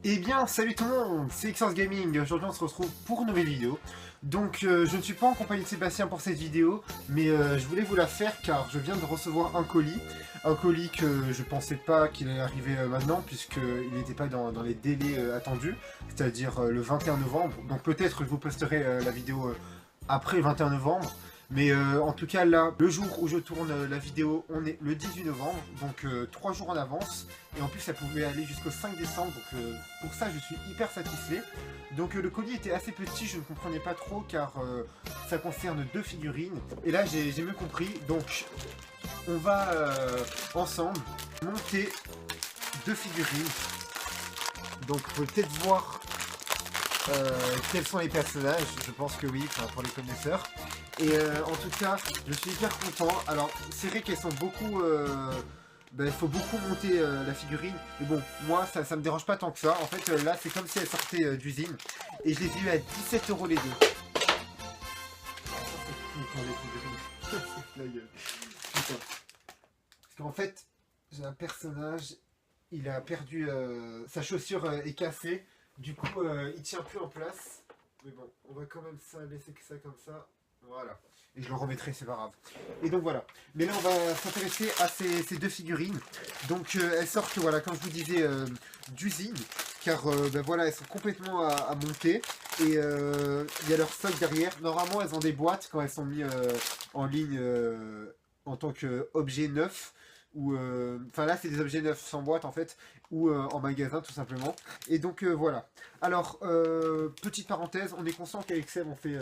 Eh bien, salut tout le monde, c'est Xforce Gaming. Aujourd'hui, on se retrouve pour une nouvelle vidéo. Donc, je ne suis pas en compagnie de Sébastien pour cette vidéo, mais je voulais vous la faire car je viens de recevoir un colis. Un colis que je pensais pas qu'il allait arriver maintenant, puisqu'il n'était pas dans les délais attendus, c'est-à-dire le 21 novembre. Donc, peut-être que je vous posterai la vidéo après le 21 novembre. Mais en tout cas là, le jour où je tourne la vidéo, on est le 18 novembre, donc 3 jours en avance. Et en plus ça pouvait aller jusqu'au 5 décembre, donc pour ça je suis hyper satisfait. Donc le colis était assez petit, je ne comprenais pas trop car ça concerne 2 figurines. Et là j'ai mieux compris, donc on va ensemble monter 2 figurines. Donc vous pouvez peut-être voir quels sont les personnages, je pense que oui, enfin, pour les connaisseurs. Et en tout cas, je suis hyper content. Alors, c'est vrai qu'elles sont beaucoup... il faut beaucoup monter la figurine. Mais bon, moi, ça me dérange pas tant que ça. En fait, là, c'est comme si elles sortaient d'usine. Et je les ai eu à 17 € les deux. La gueule. Putain. Parce qu'en fait, j'ai un personnage, il a perdu... sa chaussure est cassée. Du coup, il tient plus en place. Mais bon, on va quand même laisser que ça comme ça. Voilà. Et je le remettrai, c'est pas grave. Et donc voilà. Mais là, on va s'intéresser à ces 2 figurines. Donc, elles sortent, voilà, comme je vous disais, d'usine. Car, voilà, elles sont complètement à monter. Et il y a leur stock derrière. Normalement, elles ont des boîtes quand elles sont mises en ligne en tant qu'objet neuf. Ou enfin là c'est des objets neufs sans boîte en fait, ou en magasin tout simplement. Et donc voilà. Alors petite parenthèse, on est conscient qu'avec Seb on fait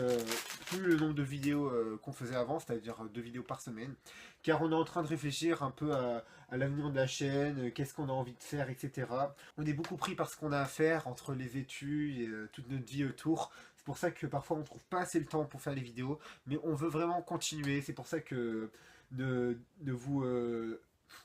plus le nombre de vidéos qu'on faisait avant, c'est-à-dire 2 vidéos par semaine, car on est en train de réfléchir un peu à l'avenir de la chaîne, qu'est-ce qu'on a envie de faire, etc. On est beaucoup pris par ce qu'on a à faire entre les études et toute notre vie autour. C'est pour ça que parfois on trouve pas assez le temps pour faire les vidéos, mais on veut vraiment continuer. C'est pour ça que de vous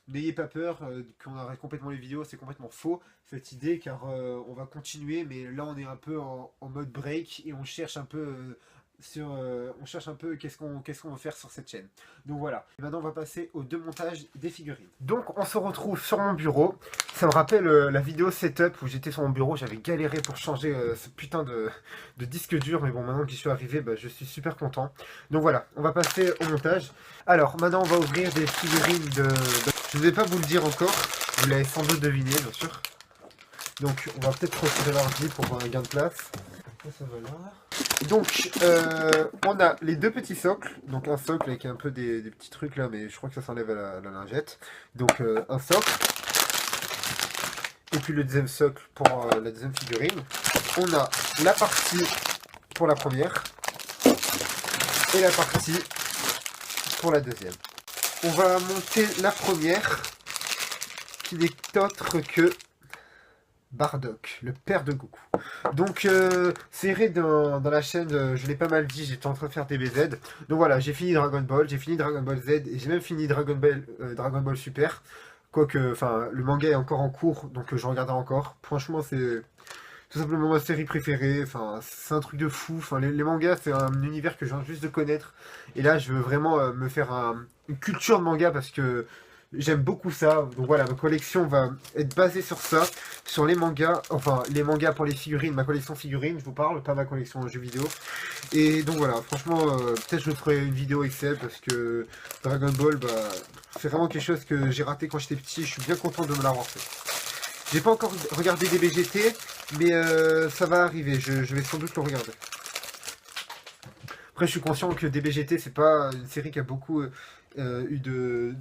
n'ayez pas peur qu'on arrête complètement les vidéos, c'est complètement faux cette idée car on va continuer, mais là on est un peu en mode break et on cherche un peu qu'est-ce qu'on veut faire sur cette chaîne. Donc voilà. Et maintenant on va passer au démontage des figurines. Donc on se retrouve sur mon bureau. Ça me rappelle la vidéo setup où j'étais sur mon bureau, j'avais galéré pour changer ce putain de disque dur, mais bon maintenant que j'y suis arrivé, je suis super content. Donc voilà, on va passer au montage. Alors maintenant on va ouvrir des figurines je ne vais pas vous le dire encore, vous l'avez sans doute deviné bien sûr. Donc on va peut-être retirer l'ordi pour un gain de place. Ça va là. Donc on a les 2 petits socles, donc un socle avec un peu des petits trucs là, mais je crois que ça s'enlève à la lingette. Donc un socle, et puis le deuxième socle pour la deuxième figurine. On a la partie pour la première, et la partie pour la deuxième. On va monter la première, qui n'est autre que Bardock, le père de Goku. Donc, c'est vrai dans la chaîne, je l'ai pas mal dit, j'étais en train de faire DBZ. Donc voilà, j'ai fini Dragon Ball, j'ai fini Dragon Ball Z, et j'ai même fini Dragon Ball Super. Quoique, enfin, le manga est encore en cours, donc je regarderai encore. Franchement, c'est tout simplement ma série préférée. Enfin, c'est un truc de fou. Enfin, les mangas, c'est un univers que je viens juste de connaître. Et là, je veux vraiment me faire une culture de manga parce que j'aime beaucoup ça. Donc voilà, ma collection va être basée sur ça, sur les mangas. Enfin, les mangas pour les figurines, ma collection figurines, je vous parle, pas ma collection jeux vidéo. Et donc voilà, franchement, peut-être je ferai une vidéo Excel parce que Dragon Ball, c'est vraiment quelque chose que j'ai raté quand j'étais petit. Je suis bien content de me l'avoir fait. J'ai pas encore regardé des BGT, mais ça va arriver, je vais sans doute le regarder. Après, je suis conscient que DBGT, c'est pas une série qui a beaucoup eu de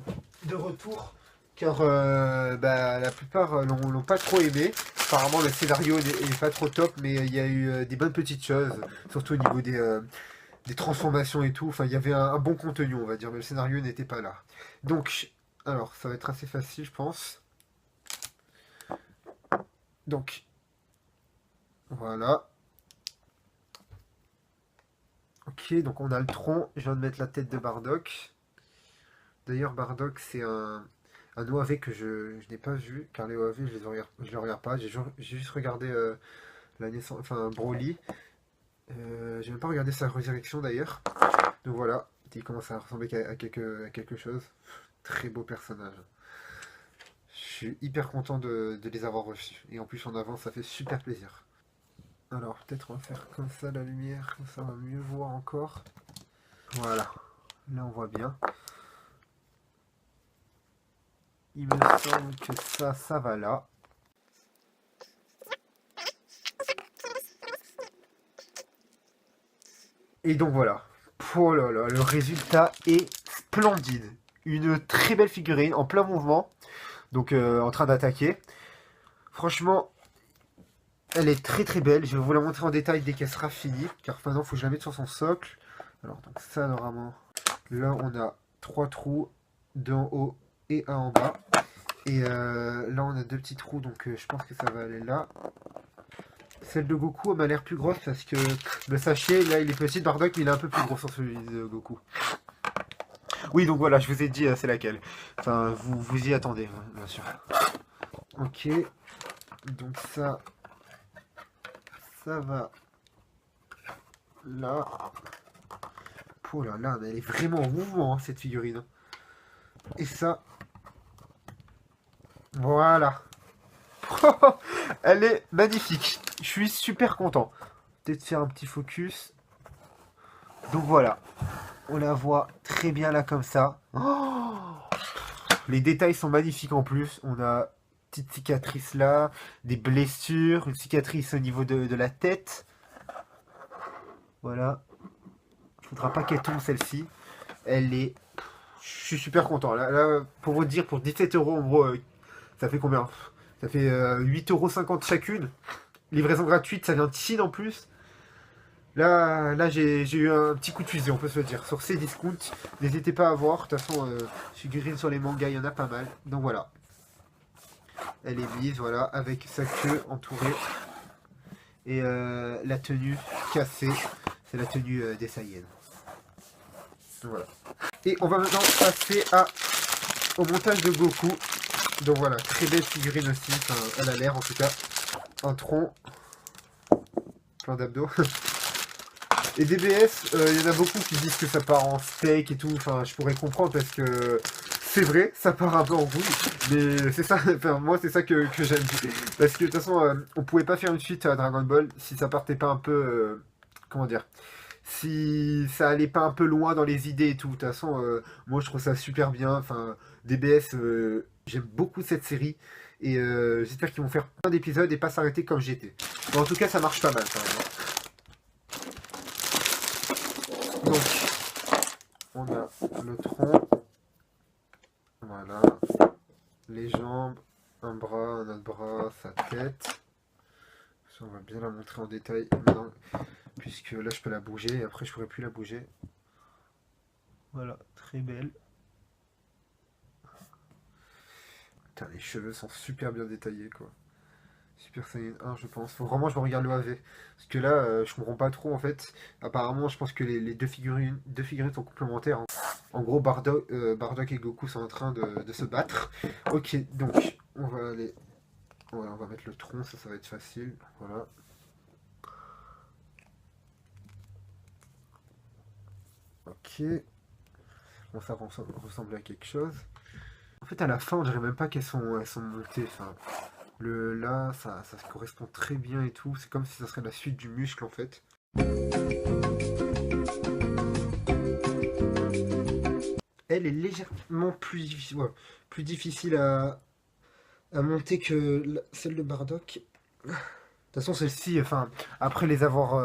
retours, car la plupart l'ont pas trop aimé. Apparemment, le scénario n'est pas trop top, mais il y a eu des bonnes petites choses, surtout au niveau des transformations et tout. Enfin, il y avait un bon contenu, on va dire, mais le scénario n'était pas là. Donc, alors, ça va être assez facile, je pense. Donc, voilà. Ok, donc on a le tronc. Je viens de mettre la tête de Bardock. D'ailleurs, Bardock, c'est un OAV que je n'ai pas vu, car les OAV, je les regarde pas. J'ai juste regardé la naissance, enfin Broly. J'ai même pas regardé sa résurrection d'ailleurs. Donc voilà, il commence à ressembler à quelque chose. Très beau personnage. suis hyper content de les avoir reçus. Et en plus en avant, ça fait super plaisir. Alors peut-être on va faire comme ça la lumière, comme ça on va mieux voir encore. Voilà, là on voit bien. Il me semble que ça va là. Et donc voilà. Oh là là, le résultat est splendide. Une très belle figurine en plein mouvement. Donc en train d'attaquer. Franchement, elle est très très belle. Je vais vous la montrer en détail dès qu'elle sera finie. Car maintenant, il faut que je la mette sur son socle. Alors donc ça, normalement. Là, on a 3 trous. 2 en haut et 1 en bas. Et là, on a 2 petits trous. Donc je pense que ça va aller là. Celle de Goku, elle m'a l'air plus grosse parce que le sachet, là, il est petit. Bardock, il est un peu plus gros sur celui de Goku. Oui, donc voilà, je vous ai dit c'est laquelle. Enfin, vous y attendez, bien sûr. Ok. Donc ça va là. Oh là là, elle est vraiment en mouvement, hein, cette figurine. Et ça. Voilà. Elle est magnifique. Je suis super content. Peut-être faire un petit focus. Donc voilà. On la voit très bien là comme ça. Oh, les détails sont magnifiques en plus. On a une petite cicatrice là, des blessures, une cicatrice au niveau de la tête. Voilà. Il ne faudra pas qu'elle tombe celle-ci. Elle est... Je suis super content. Là, pour vous dire, pour 17 € en gros, ça fait combien? Ça fait 8,50 € chacune. Livraison gratuite, ça vient de Chine en plus. Là j'ai eu un petit coup de fusil, on peut se le dire. Sur ces discounts, n'hésitez pas à voir. De toute façon, figurines sur les mangas, il y en a pas mal. Donc voilà. Elle est mise, voilà, avec sa queue entourée. Et la tenue cassée, c'est la tenue des Saiyans. Donc voilà. Et on va maintenant passer au montage de Goku. Donc voilà, très belle figurine aussi. Enfin, elle a l'air en tout cas. Un tronc. Plein d'abdos. Et DBS, il y en a beaucoup qui disent que ça part en steak et tout. Enfin, je pourrais comprendre parce que c'est vrai, ça part un peu en rouille. Mais c'est ça, enfin, moi c'est ça que j'aime. Parce que de toute façon, on pouvait pas faire une suite à Dragon Ball si ça partait pas un peu. Comment dire? Si ça allait pas un peu loin dans les idées et tout. De toute façon, moi je trouve ça super bien. Enfin, DBS, j'aime beaucoup cette série. Et j'espère qu'ils vont faire plein d'épisodes et pas s'arrêter comme j'étais. Bon, en tout cas, ça marche pas mal quand même. Donc, on a le tronc, voilà, les jambes, un bras, un autre bras, sa tête. Ça, on va bien la montrer en détail maintenant, puisque là je peux la bouger et après je pourrais plus la bouger. Voilà, très belle. Putain, les cheveux sont super bien détaillés quoi. Super Saiyan 1 je pense. Faut vraiment que je regarde le AV. Parce que là, je comprends pas trop en fait. Apparemment, je pense que les deux figurines sont complémentaires. En gros, Bardock et Goku sont en train de se battre. Ok, donc, on va aller... Voilà, on va mettre le tronc, ça va être facile. Voilà. Ok. Bon, ça ressemble à quelque chose. En fait, à la fin, on dirait même pas elles sont montées. Enfin, là, ça correspond très bien et tout. C'est comme si ça serait la suite du muscle en fait. Elle est légèrement plus difficile à monter que celle de Bardock. De toute façon, celle-ci, enfin, après les avoir,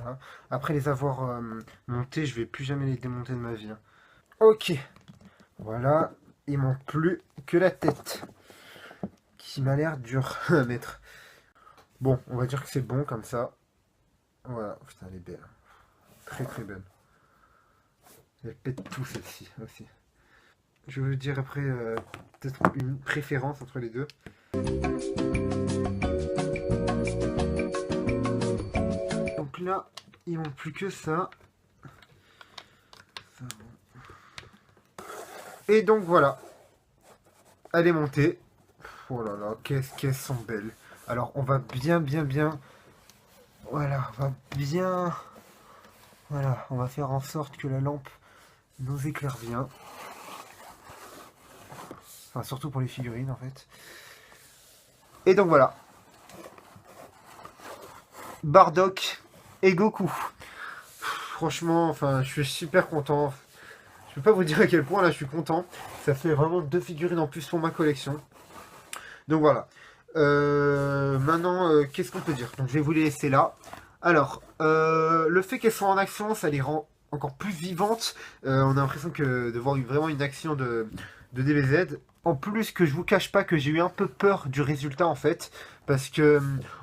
voilà. Après les avoir montées, je vais plus jamais les démonter de ma vie. Hein. Ok, voilà, il manque plus que la tête, qui m'a l'air dur à mettre. Bon, on va dire que c'est bon comme ça. Voilà, putain, elle est belle. Très très belle. Elle pète tout celle-ci aussi. Je vais vous dire après peut-être une préférence entre les deux. Donc là, il manque plus que ça. Et donc voilà. Elle est montée. Oh là là, qu'est-ce qu'elles sont belles. Alors on va bien. Voilà, on va bien. Voilà, on va faire en sorte que la lampe nous éclaire bien. Enfin, surtout pour les figurines, en fait. Et donc voilà. Bardock et Goku. Franchement, enfin, je suis super content. Je peux pas vous dire à quel point, là, je suis content. Ça fait vraiment 2 figurines en plus pour ma collection. Donc voilà. Maintenant, qu'est-ce qu'on peut dire? Donc je vais vous les laisser là. Alors, le fait qu'elles soient en action, ça les rend encore plus vivantes. On a l'impression que de voir vraiment une action de DBZ. En plus que je vous cache pas que j'ai eu un peu peur du résultat en fait. Parce que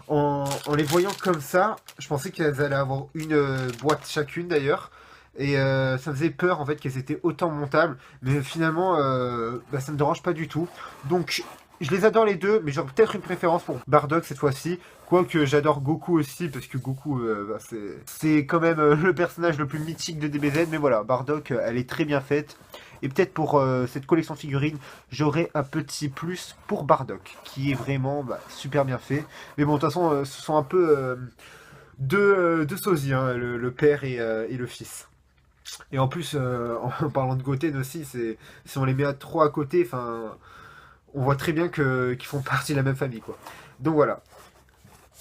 en les voyant comme ça, je pensais qu'elles allaient avoir une boîte chacune d'ailleurs. Et ça me faisait peur en fait qu'elles étaient autant montables. Mais finalement, bah, ça me dérange pas du tout. Donc je les adore les deux, mais j'aurais peut-être une préférence pour Bardock cette fois-ci. Quoique j'adore Goku aussi, parce que Goku, bah, c'est quand même le personnage le plus mythique de DBZ. Mais voilà, Bardock, elle est très bien faite. Et peut-être pour cette collection figurines, j'aurai un petit plus pour Bardock, qui est vraiment bah, super bien fait. Mais bon, de toute façon, ce sont un peu deux sosies, hein, le père et le fils. Et en plus, en parlant de Goten aussi, si on les met à trois à côté, enfin on voit très bien qu'ils font partie de la même famille, quoi. Donc voilà.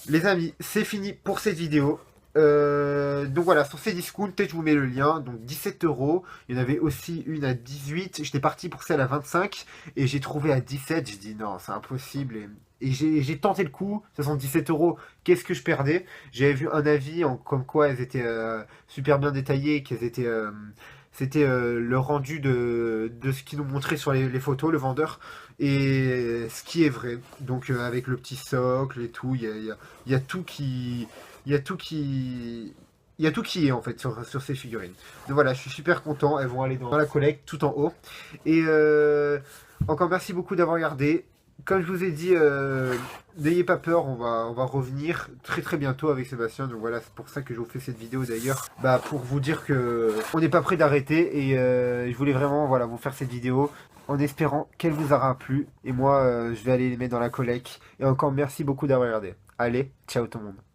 Les amis, c'est fini pour cette vidéo. Donc voilà, sur ces discounts, peut-être je vous mets le lien. Donc 17 euros. Il y en avait aussi une à 18. J'étais parti pour celle à 25. Et j'ai trouvé à 17. J'ai dit non, c'est impossible. Et j'ai tenté le coup. De toute façon, 17 euros, qu'est-ce que je perdais? J'avais vu un avis comme quoi elles étaient super bien détaillées. Qu'elles étaient. C'était le rendu de ce qu'ils nous montrait sur les photos, le vendeur. Et ce qui est vrai. Donc avec le petit socle et tout, il y a tout qui. Il y a tout qui. Il y a tout qui est en fait sur ces figurines. Donc voilà, je suis super content. Elles vont aller dans la collecte tout en haut. Et encore merci beaucoup d'avoir regardé. Comme je vous ai dit, n'ayez pas peur, on va revenir très très bientôt avec Sébastien. Donc voilà, c'est pour ça que je vous fais cette vidéo d'ailleurs. Bah, pour vous dire que on n'est pas prêt d'arrêter. Et je voulais vraiment voilà, vous faire cette vidéo en espérant qu'elle vous aura plu. Et moi, je vais aller les mettre dans la collecte. Et encore merci beaucoup d'avoir regardé. Allez, ciao tout le monde.